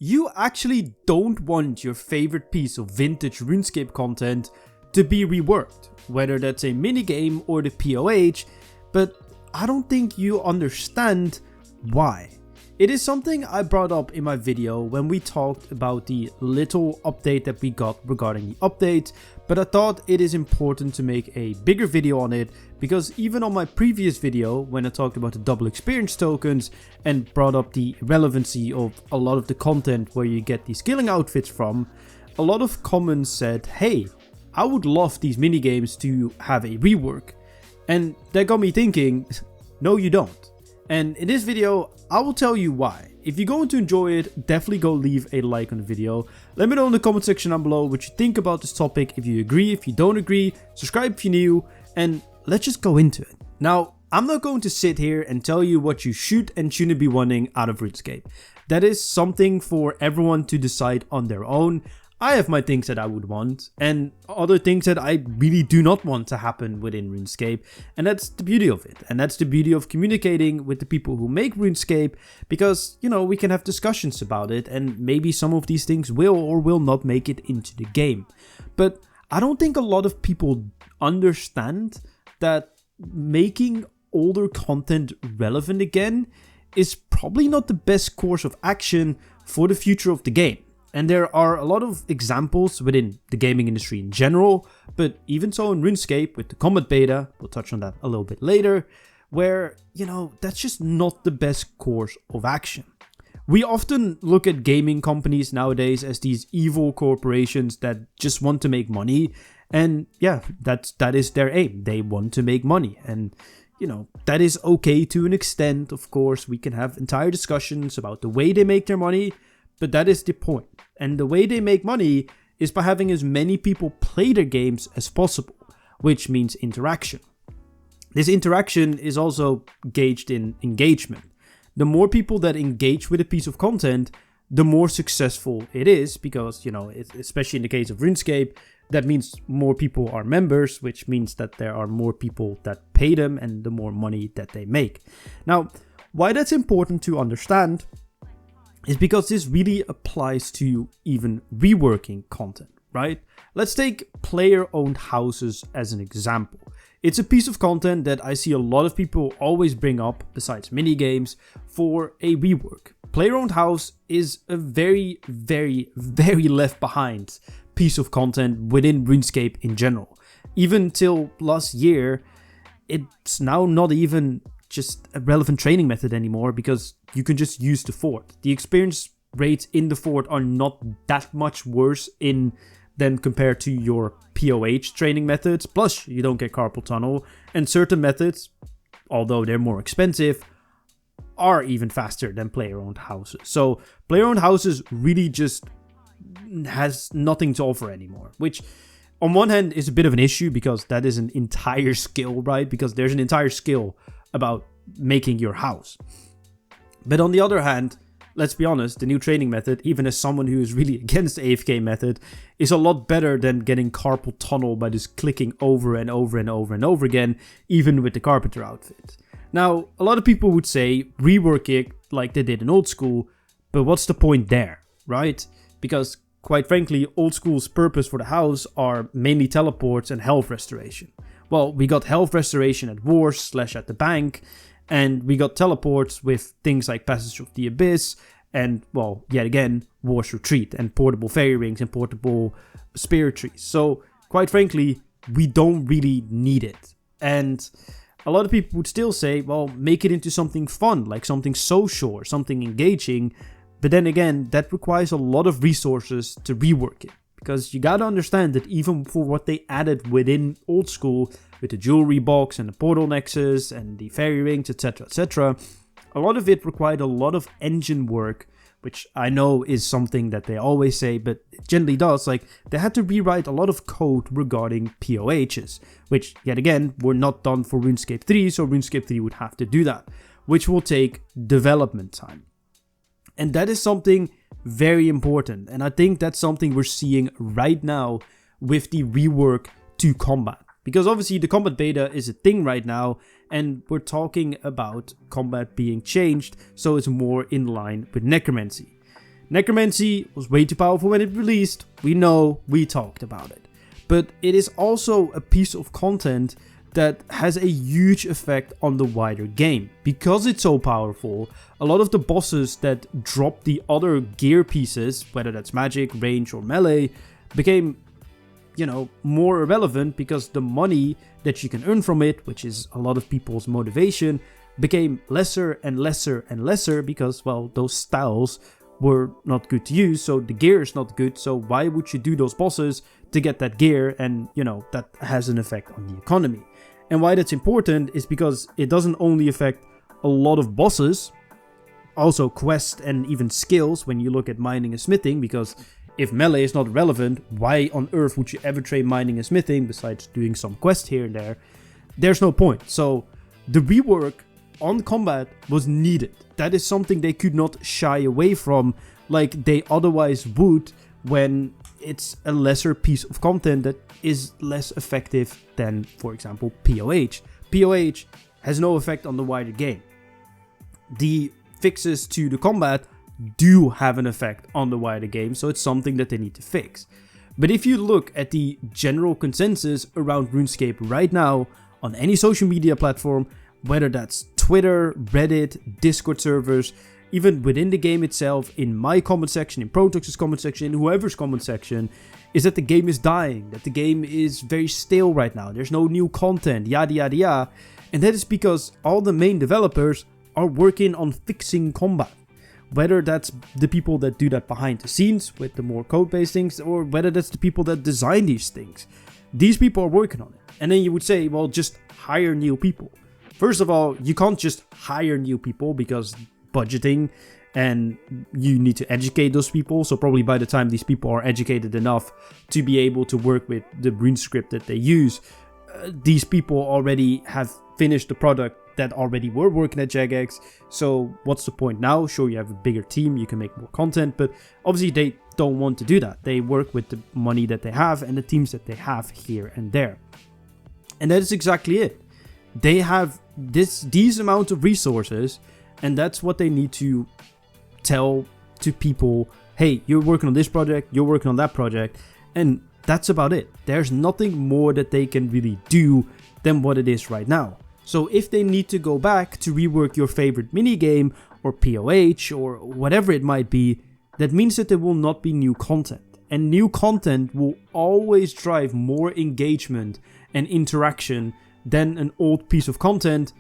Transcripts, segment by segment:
You actually don't want your favorite piece of vintage RuneScape content to be reworked, whether that's a minigame or the POH, but I don't think you understand why. It is something I brought up in my video when we talked about the little update that we got regarding the update, but I thought it is important to make a bigger video on it because even on my previous video when I talked about the double experience tokens and brought up the relevancy of a lot of the content where you get these skilling outfits from, a lot of comments said, hey, I would love these minigames to have a rework. And that got me thinking, no you don't. And in this video, I will tell you why. If you're going to enjoy it, definitely go leave a like on the video. Let me know in the comment section down below what you think about this topic. If you agree, if you don't agree, subscribe if you're new, and let's just go into it. Now, I'm not going to sit here and tell you what you should and shouldn't be wanting out of RuneScape. That is something for everyone to decide on their own. I have my things that I would want, and other things that I really do not want to happen within RuneScape, and that's the beauty of it. And that's the beauty of communicating with the people who make RuneScape, because, you know, we can have discussions about it, and maybe some of these things will or will not make it into the game. But I don't think a lot of people understand that making older content relevant again is probably not the best course of action for the future of the game. And there are a lot of examples within the gaming industry in general, but even so in RuneScape with the combat beta, we'll touch on that a little bit later, where, you know, that's just not the best course of action. We often look at gaming companies nowadays as these evil corporations that just want to make money, and yeah, that is their aim. They want to make money, and you know, that is okay to an extent. Of course, we can have entire discussions about the way they make their money, but that is the point. And the way they make money is by having as many people play their games as possible, which means interaction. This interaction is also gauged in engagement. The more people that engage with a piece of content, the more successful it is, because, you know, especially in the case of RuneScape, that means more people are members, which means that there are more people that pay them and the more money that they make. Now, why that's important to understand is because this really applies to even reworking content, right? Let's take player-owned houses as an example. It's a piece of content that I see a lot of people always bring up, besides minigames, for a rework. Player-owned house is a very, very, very left behind piece of content within RuneScape in general. Even till last year, it's now not even just a relevant training method anymore because you can just use the fort. The experience rates in the fort are not that much worse than compared to your POH training methods. Plus, you don't get carpal tunnel, and certain methods, although they're more expensive, are even faster than player-owned houses. So player-owned houses really just has nothing to offer anymore, which on one hand is a bit of an issue because that is an entire skill, right? Because there's an entire skill about making your house. But on the other hand, let's be honest, the new training method, even as someone who is really against the AFK method, is a lot better than getting carpal tunnel by just clicking over and over and over and over again, even with the carpenter outfit. Now, a lot of people would say rework it like they did in old school, but what's the point there, right? Because quite frankly, old school's purpose for the house are mainly teleports and health restoration. Well, we got health restoration at wars / at the bank, and we got teleports with things like Passage of the Abyss, and, well, yet again, War's Retreat, and portable fairy rings and portable spirit trees. So, quite frankly, we don't really need it. And a lot of people would still say, well, make it into something fun, like something social or something engaging. But then again, that requires a lot of resources to rework it. Because you gotta understand that even for what they added within old school, with the jewelry box and the portal nexus and the fairy rings, etc., a lot of it required a lot of engine work, which I know is something that they always say, but it generally does. Like, they had to rewrite a lot of code regarding POHs, which, yet again, were not done for RuneScape 3, so RuneScape 3 would have to do that, which will take development time. And that is something very important, and I think that's something we're seeing right now with the rework to combat. Because obviously the combat beta is a thing right now, and we're talking about combat being changed so it's more in line with necromancy. Necromancy was way too powerful when it released, we know, we talked about it. But it is also a piece of content that has a huge effect on the wider game. Because it's so powerful, a lot of the bosses that drop the other gear pieces, whether that's magic, range or melee, became, more irrelevant because the money that you can earn from it, which is a lot of people's motivation, became lesser and lesser and lesser because, well, those styles were not good to use, so the gear is not good, so why would you do those bosses to get that gear? And, that has an effect on the economy. And why that's important is because it doesn't only affect a lot of bosses, also quests and even skills when you look at mining and smithing, because if melee is not relevant, why on earth would you ever trade mining and smithing besides doing some quest here and there? There's no point. So the rework on combat was needed. That is something they could not shy away from like they otherwise would when it's a lesser piece of content that is less effective than, for example, POH. POH has no effect on the wider game. The fixes to the combat do have an effect on the wider game, so it's something that they need to fix. But if you look at the general consensus around RuneScape right now on any social media platform, whether that's Twitter, Reddit, Discord servers, even within the game itself, in my comment section, in Protox's comment section, in whoever's comment section, is that the game is dying, that the game is very stale right now, there's no new content, yada yada yada. And that is because all the main developers are working on fixing combat. Whether that's the people that do that behind the scenes with the more code-based things, or whether that's the people that design these things. These people are working on it. And then you would say, well, just hire new people. First of all, you can't just hire new people because budgeting and you need to educate those people. So probably by the time these people are educated enough to be able to work with the RuneScript that they use, these people already have finished the product that already were working at Jagex. So what's the point now? Sure, you have a bigger team, you can make more content, but obviously they don't want to do that. They work with the money that they have and the teams that they have here and there. And that is exactly it. They have these amounts of resources, and that's what they need to tell to people. Hey, you're working on this project, you're working on that project, and that's about it. There's nothing more that they can really do than what it is right now. So if they need to go back to rework your favorite minigame or POH or whatever it might be, that means that there will not be new content. And new content will always drive more engagement and interaction than an old piece of content,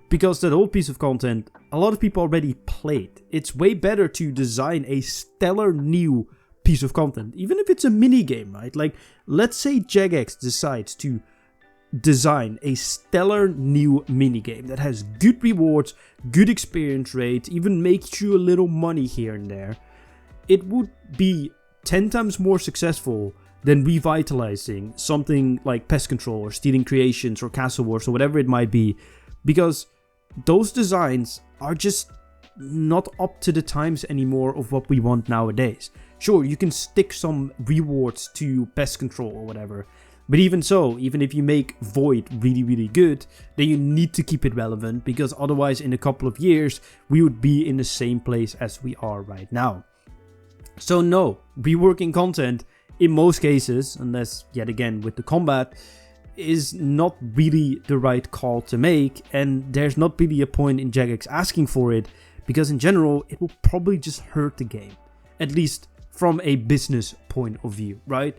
because that old piece of content, a lot of people already played. It's way better to design a stellar new piece of content, even if it's a minigame, right? Like, let's say Jagex decides to design a stellar new minigame that has good rewards, good experience rates, even makes you a little money here and there. It would be 10 times more successful than revitalizing something like Pest Control or Stealing Creations or Castle Wars or whatever it might be, because those designs are just not up to the times anymore of what we want nowadays. Sure, you can stick some rewards to Pest Control or whatever, but even so, even if you make Void really, really good, then you need to keep it relevant, because otherwise in a couple of years, we would be in the same place as we are right now. So no, reworking content, in most cases, unless yet again with the combat, is not really the right call to make, and there's not really a point in Jagex asking for it, because in general, it will probably just hurt the game. At least from a business point of view, right?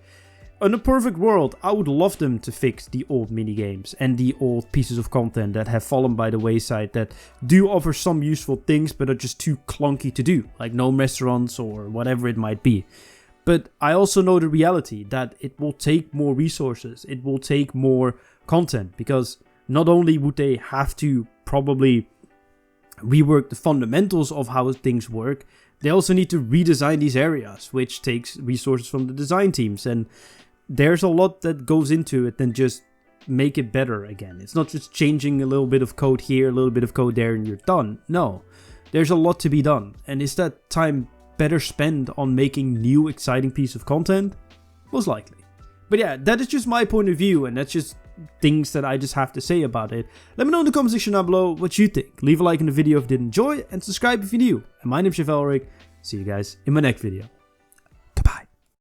In a perfect world, I would love them to fix the old minigames and the old pieces of content that have fallen by the wayside, that do offer some useful things but are just too clunky to do, like gnome restaurants or whatever it might be. But I also know the reality that it will take more resources, it will take more content, because not only would they have to probably rework the fundamentals of how things work, they also need to redesign these areas, which takes resources from the design teams, and there's a lot that goes into it than just make it better again. It's not just changing a little bit of code here, a little bit of code there, and you're done. No, there's a lot to be done. And is that time better spent on making new exciting piece of content? Most likely. But yeah, that is just my point of view, and that's just things that I just have to say about it. Let me know in the comment section down below what you think. Leave a like in the video if you did enjoy, and subscribe if you're new. And my name's Chevalric, See you guys in my next video.